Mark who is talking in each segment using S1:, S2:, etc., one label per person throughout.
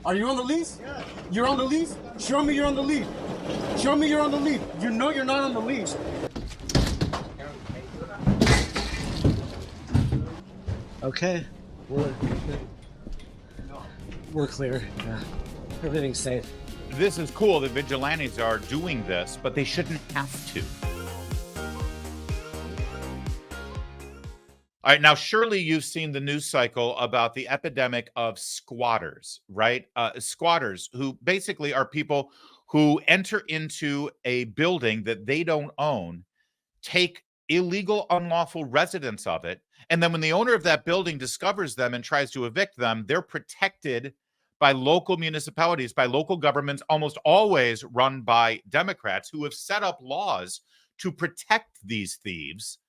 S1: Are you on the lease? Yeah. You're on the lease? Show me you're on the lease. Show me you're on the lease. You know you're not on the lease.
S2: Okay, we're clear. Yeah. Everything's safe.
S3: This is cool that vigilantes are doing this, but they shouldn't have to. All right, now surely you've seen the news cycle about the epidemic of squatters, right? Squatters who basically are people who enter into a building that they don't own, take illegal, unlawful residence of it, and then when the owner of that building discovers them and tries to evict them, they're protected by local municipalities, by local governments, almost always run by Democrats who have set up laws to protect these thieves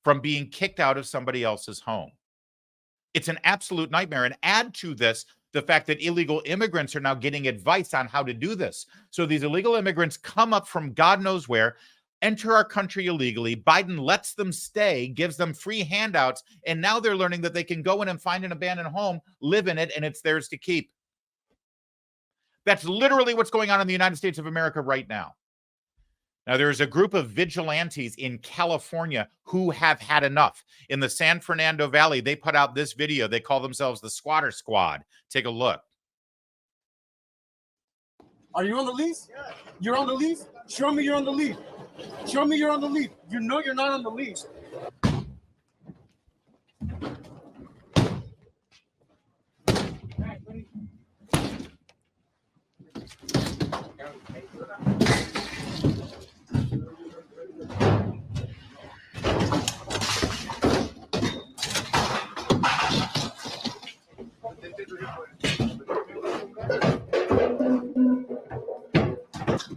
S3: from being kicked out of somebody else's home. It's an absolute nightmare. And add to this the fact that illegal immigrants are now getting advice on how to do this. So these illegal immigrants come up from God knows where, enter our country illegally. Biden lets them stay, gives them free handouts, and now they're learning that they can go in and find an abandoned home, live in it, and it's theirs to keep. That's literally what's going on in the United States of America right now. Now, there's a group of vigilantes in California who have had enough. In the San Fernando Valley, they put out this video. They call themselves the Squatter Squad. Take a look.
S1: Are you on the lease? Yeah. You're on the lease? Show me you're on the lease. Show me you're on the lease. You know you're not on the lease.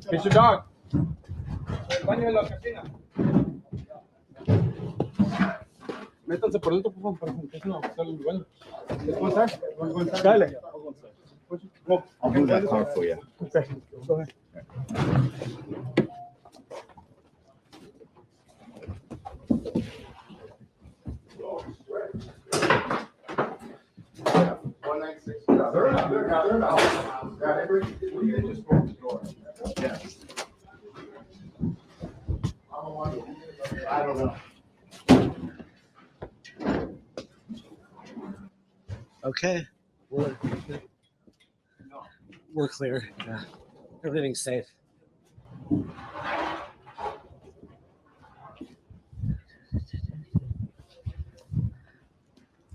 S1: It's your dog. Métanse por dentro, por favor, para que no salga el baño. Dale.
S4: I'll move that car for you.
S1: Okay. Go ahead.
S4: I don't know.
S2: Okay, we're clear. Yeah. Everything's safe.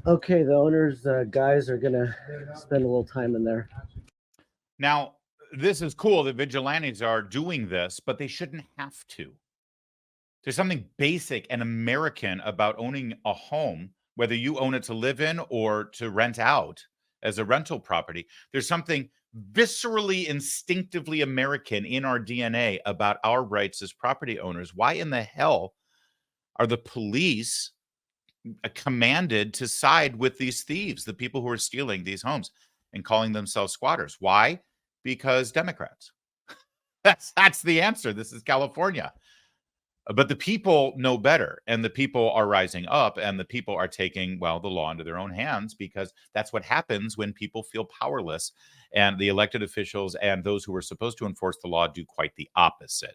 S2: Okay, the owner's guys are gonna spend a little time in there.
S3: Now, this is cool that vigilantes are doing this, but they shouldn't have to. There's something basic and American about owning a home, whether you own it to live in or to rent out as a rental property. There's something viscerally, instinctively American in our DNA about our rights as property owners. Why in the hell are the police commanded to side with these thieves, the people who are stealing these homes and calling themselves squatters? Why? Because Democrats. That's the answer. This is California. But the people know better, and the people are rising up, and the people are taking, well, the law into their own hands, because that's what happens when people feel powerless, and the elected officials and those who are supposed to enforce the law do quite the opposite.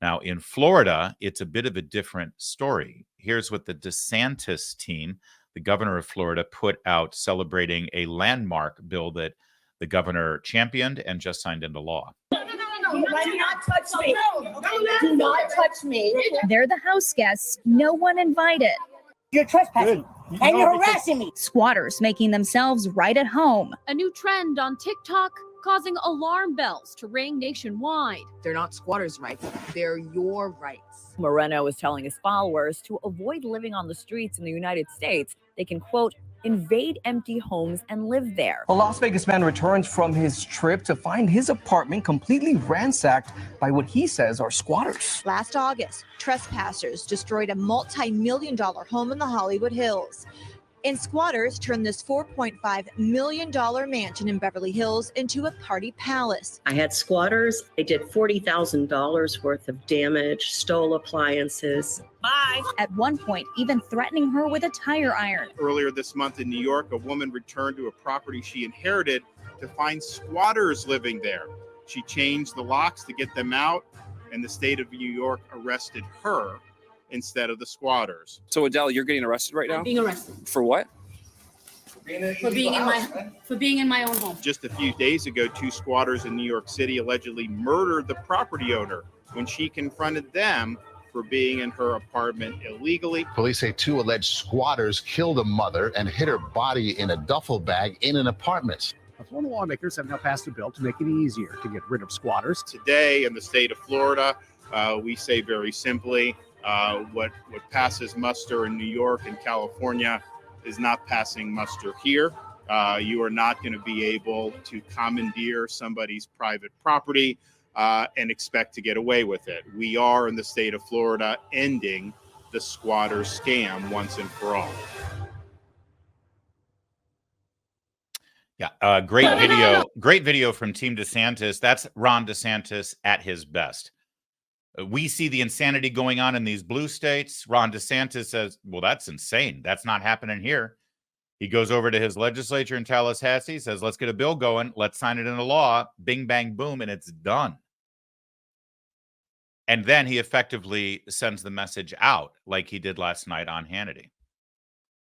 S3: Now, in Florida, it's a bit of a different story. Here's what the DeSantis team, the governor of Florida, put out celebrating a landmark bill that the governor championed and just signed into law.
S5: Do not touch me. Do not touch me. They're the house guests no one invited.
S6: You're trespassing and you're harassing me.
S5: Squatters making themselves right at home.
S7: A new trend on TikTok causing alarm bells to ring nationwide.
S8: They're not squatters' rights. They're your rights.
S9: Moreno is telling his followers to avoid living on the streets in the United States. They can, quote, invade empty homes and live there.
S10: A Las Vegas man returns from his trip to find his apartment completely ransacked by what he says are squatters.
S11: Last August, trespassers destroyed a multi-million-dollar home in the Hollywood Hills. And squatters turned this $4.5 million mansion in Beverly Hills into a party palace.
S12: I had squatters. They did $40,000 worth of damage, stole appliances.
S5: Bye. At one point, even threatening her with a tire iron.
S13: Earlier this month in New York, a woman returned to a property she inherited to find squatters living there. She changed the locks to get them out, and the state of New York arrested her instead of the squatters.
S14: So Adele, you're getting arrested right now?
S15: Being arrested
S14: For what?
S15: for being in my own home.
S13: Just a few days ago, 2 squatters in New York City allegedly murdered the property owner when she confronted them for being in her apartment illegally.
S16: Police say 2 alleged squatters killed a mother and hid her body in a duffel bag in an apartment.
S17: Florida lawmakers have now passed a bill to make it easier to get rid of squatters.
S13: Today in the state of Florida, we say very simply, what passes muster in New York and California is not passing muster here. You are not going to be able to commandeer somebody's private property and expect to get away with it. We are in the state of Florida ending the squatter scam once and for all.
S3: Yeah, great video from Team DeSantis. That's Ron DeSantis at his best. We see the insanity going on in these blue states. Ron DeSantis says, well, that's insane. That's not happening here. He goes over to his legislature in Tallahassee, says, let's get a bill going. Let's sign it into law. Bing, bang, boom, and it's done. And then he effectively sends the message out like he did last night on Hannity.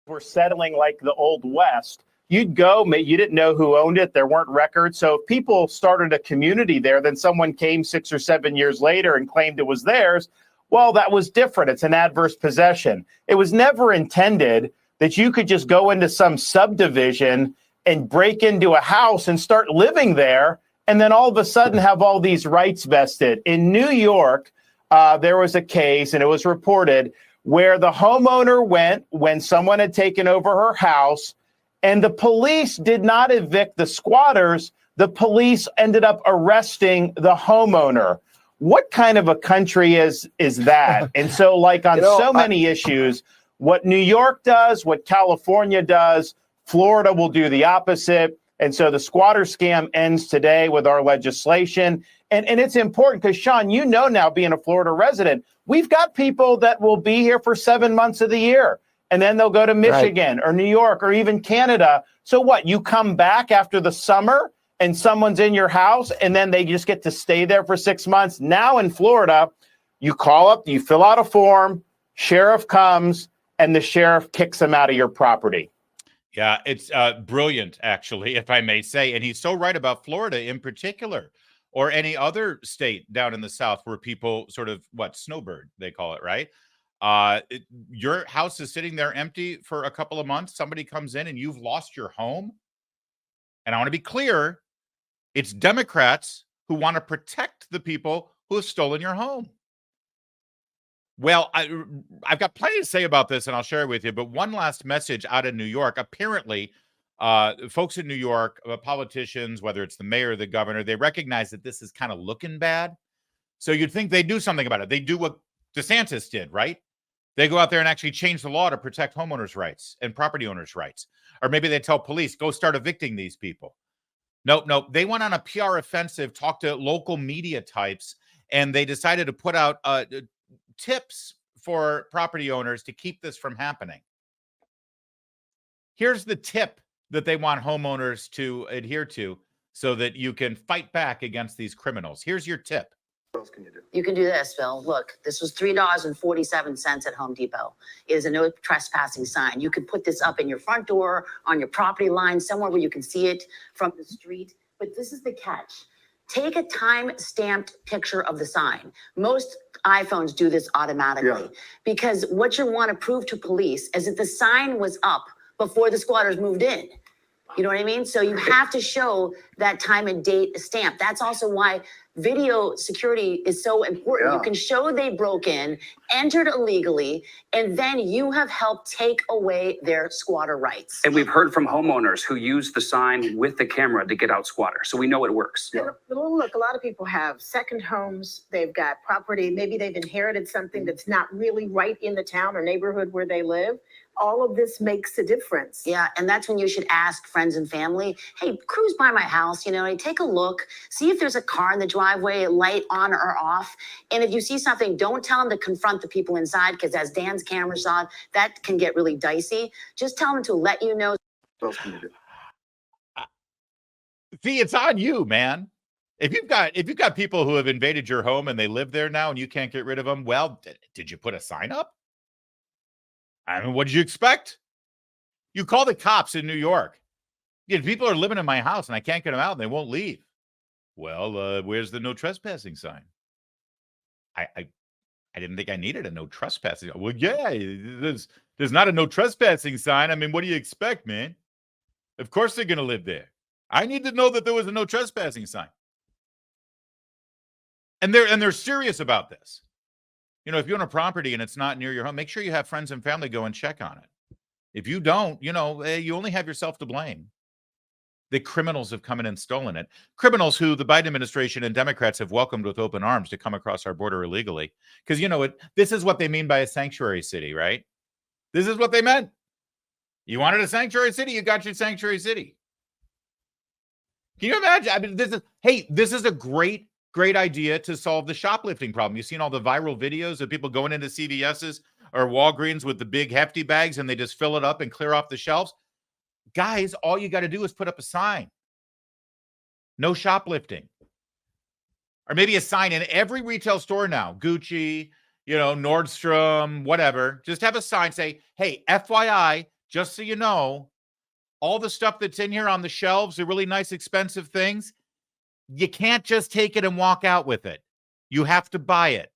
S18: We're settling like the Old West. You'd go, you didn't know who owned it. There weren't records. So if people started a community there, then someone came 6 or 7 years later and claimed it was theirs. Well, that was different. It's an adverse possession. It was never intended that you could just go into some subdivision and break into a house and start living there, and then all of a sudden have all these rights vested. In New York, there was a case, and it was reported, where the homeowner went when someone had taken over her house, and the police did not evict the squatters. The police ended up arresting the homeowner. What kind of a country is that? And so, like on many issues, what New York does, what California does, Florida will do the opposite. And so the squatter scam ends today with our legislation. And it's important because, Sean, you know now, being a Florida resident, we've got people that will be here for 7 months of the year. And then they'll go to Michigan or New York or even Canada. So what? You come back after the summer and someone's in your house and then they just get to stay there for 6 months. Now in Florida, you call up, you fill out a form, sheriff comes, and the sheriff kicks them out of your property.
S3: Yeah, it's brilliant, actually, if I may say. And he's so right about Florida in particular, or any other state down in the South where people sort of, snowbird, they call it, right? Your house is sitting there empty for a couple of months. Somebody comes in and you've lost your home. And I want to be clear, it's Democrats who want to protect the people who have stolen your home. Well, I've got plenty to say about this, and I'll share it with you. But one last message out of New York. Apparently, folks in New York, politicians, whether it's the mayor or the governor, they recognize that this is kind of looking bad. So you'd think they do something about it. They do what DeSantis did, right? They go out there and actually change the law to protect homeowners' rights and property owners' rights. Or maybe they tell police, go start evicting these people. Nope. They went on a PR offensive, talked to local media types, and they decided to put out tips for property owners to keep this from happening. Here's the tip that they want homeowners to adhere to so that you can fight back against these criminals. Here's your tip.
S19: What else can you do? You can do this, Bill. Look, this was $3.47 at Home Depot. It is a no trespassing sign. You could put this up in your front door, on your property line, somewhere where you can see it from the street. But this is the catch. Take a time-stamped picture of the sign. Most iPhones do this automatically because what you want to prove to police is that the sign was up before the squatters moved in. You know what I mean? So you have to show that time and date stamp. That's also why video security is so important. You can show they broke in, entered illegally, and then you have helped take away their squatter rights.
S20: And we've heard from homeowners who use the sign with the camera to get out squatters. So we know it works.
S6: Look, a lot of people have second homes. They've got property. Maybe they've inherited something that's not really right in the town or neighborhood where they live. All of this makes a difference.
S19: Yeah, and that's when you should ask friends and family, hey, cruise by my house, take a look, see if there's a car in the driveway, light on or off. And if you see something, don't tell them to confront the people inside, because as Dan's camera saw, that can get really dicey. Just tell them to let you know.
S4: What else can you do?
S3: See, it's on you, man. If you've got people who have invaded your home and they live there now and you can't get rid of them, well, did you put a sign up? I mean, what did you expect? You call the cops in New York. Yeah, people are living in my house and I can't get them out and they won't leave. Well, where's the no trespassing sign? I didn't think I needed a no trespassing. Well, yeah, there's not a no trespassing sign. I mean, what do you expect, man? Of course they're going to live there. I need to know that there was a no trespassing sign. And they're serious about this. You know, if you own a property and it's not near your home, make sure you have friends and family go and check on it. If you don't, you know, you only have yourself to blame. The criminals have come in and stolen it. Criminals who the Biden administration and Democrats have welcomed with open arms to come across our border illegally. Because, you know, this is what they mean by a sanctuary city, right? This is what they meant. You wanted a sanctuary city, you got your sanctuary city. Can you imagine? I mean, this is a great idea to solve the shoplifting problem. You've seen all the viral videos of people going into CVS's or Walgreens with the big hefty bags and they just fill it up and clear off the shelves. Guys, all you got to do is put up a sign. No shoplifting. Or maybe a sign in every retail store now. Gucci, you know, Nordstrom, whatever. Just have a sign say, hey, FYI, just so you know, all the stuff that's in here on the shelves, the really nice, expensive things, you can't just take it and walk out with it. You have to buy it.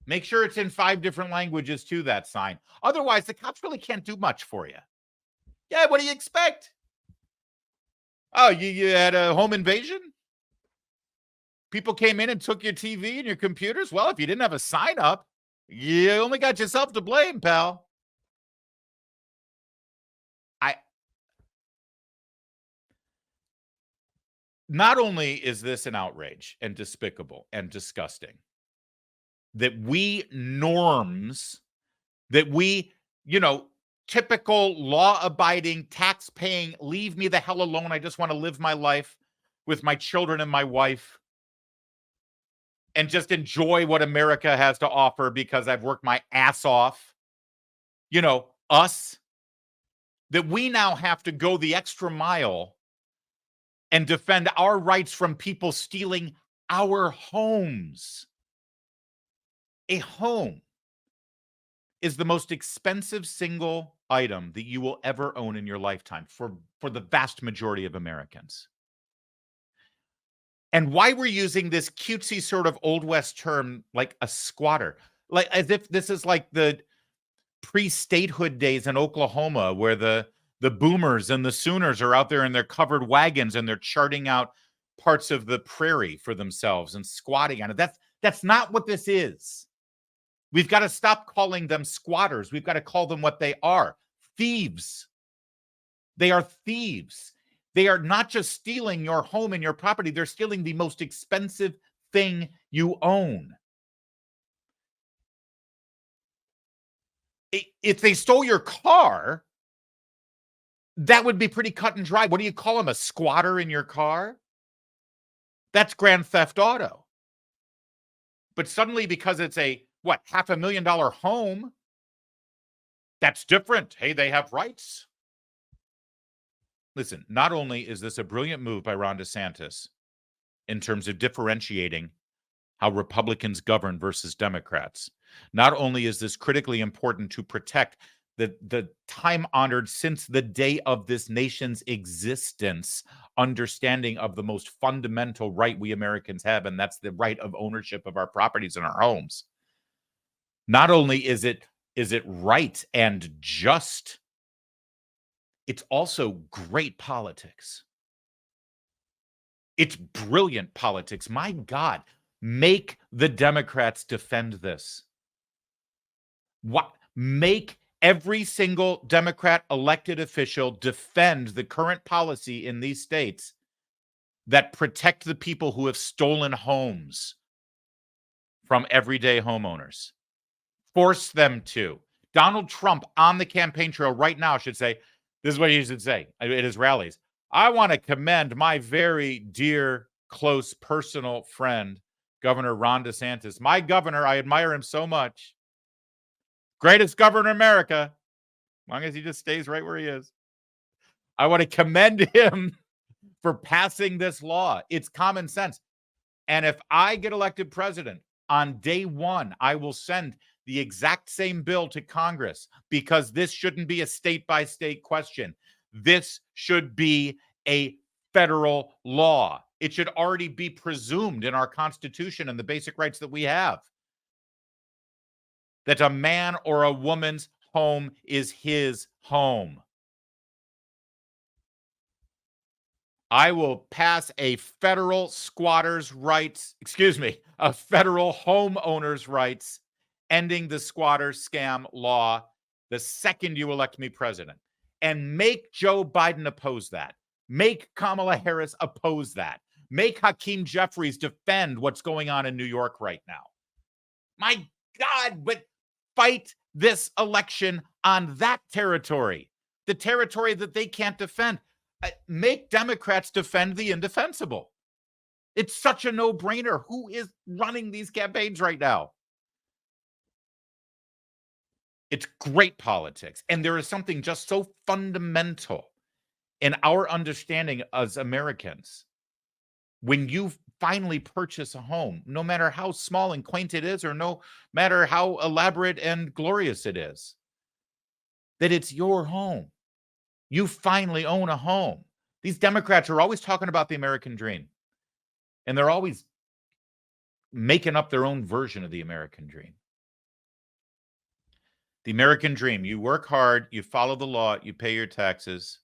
S3: Make sure it's in 5 different languages to that sign. Otherwise, the cops really can't do much for you. Yeah, what do you expect? Oh, you had a home invasion? People came in and took your TV and your computers? Well, if you didn't have a sign up, you only got yourself to blame, pal. Not only is this an outrage and despicable and disgusting, that we norms, that we, you know, typical law-abiding, tax-paying, leave me the hell alone, I just want to live my life with my children and my wife and just enjoy what America has to offer because I've worked my ass off. You know, us, that we now have to go the extra mile and defend our rights from people stealing our homes. A home is the most expensive single item that you will ever own in your lifetime for the vast majority of Americans. And why we're using this cutesy sort of Old West term like a squatter, like as if this is like the pre-statehood days in Oklahoma where the boomers and the Sooners are out there in their covered wagons and they're charting out parts of the prairie for themselves and squatting on it. That's not what this is. We've got to stop calling them squatters. We've got to call them what they are, thieves. They are thieves. They are not just stealing your home and your property. They're stealing the most expensive thing you own. If they stole your car, that would be pretty cut and dry. What do you call them? A squatter in your car? That's grand theft auto. But suddenly, because it's a, what, $500,000 home, that's different. Hey, they have rights. Listen, not only is this a brilliant move by Ron DeSantis in terms of differentiating how Republicans govern versus Democrats, not only is this critically important to protect the time-honored, since the day of this nation's existence, understanding of the most fundamental right we Americans have, and that's the right of ownership of our properties and our homes. Not only is it right and just, it's also great politics. It's brilliant politics. My God, make the Democrats defend this. What? Make every single Democrat elected official defend the current policy in these states that protect the people who have stolen homes from everyday homeowners. Force them to. Donald Trump on the campaign trail right now should say, this is what he should say at his rallies. I want to commend my very dear, close, personal friend, Governor Ron DeSantis. My governor, I admire him so much. Greatest governor in America, as long as he just stays right where he is. I want to commend him for passing this law. It's common sense. And if I get elected president, on day one, I will send the exact same bill to Congress, because this shouldn't be a state-by-state question. This should be a federal law. It should already be presumed in our Constitution and the basic rights that we have, that a man or a woman's home is his home. I will pass a federal squatters' rights, a federal homeowners' rights, ending the squatter scam law the second you elect me president. And make Joe Biden oppose that. Make Kamala Harris oppose that. Make Hakeem Jeffries defend what's going on in New York right now. My God, but fight this election on that territory, the territory that they can't defend. Make Democrats defend the indefensible. It's such a no-brainer. Who is running these campaigns right now? It's great politics. And there is something just so fundamental in our understanding as Americans. When you finally purchase a home, no matter how small and quaint it is, or no matter how elaborate and glorious it is, that it's your home. You finally own a home. These Democrats are always talking about the American dream, and they're always making up their own version of the American dream. The American dream: you work hard, you follow the law, you pay your taxes,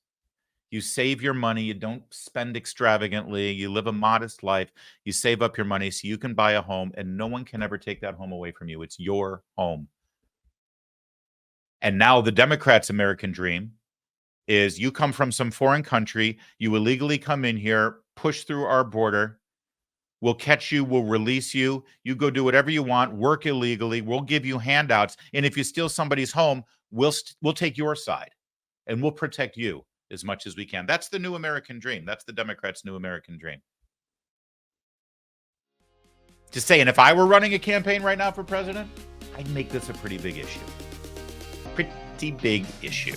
S3: you save your money, you don't spend extravagantly, you live a modest life, you save up your money so you can buy a home, and no one can ever take that home away from you. It's your home. And now the Democrats' American dream is you come from some foreign country, you illegally come in here, push through our border, we'll catch you, we'll release you, you go do whatever you want, work illegally, we'll give you handouts, and if you steal somebody's home, we'll take your side, and we'll protect you as much as we can. That's the new American dream. That's the Democrats' new American dream. Just saying, if I were running a campaign right now for president, I'd make this a pretty big issue. Pretty big issue.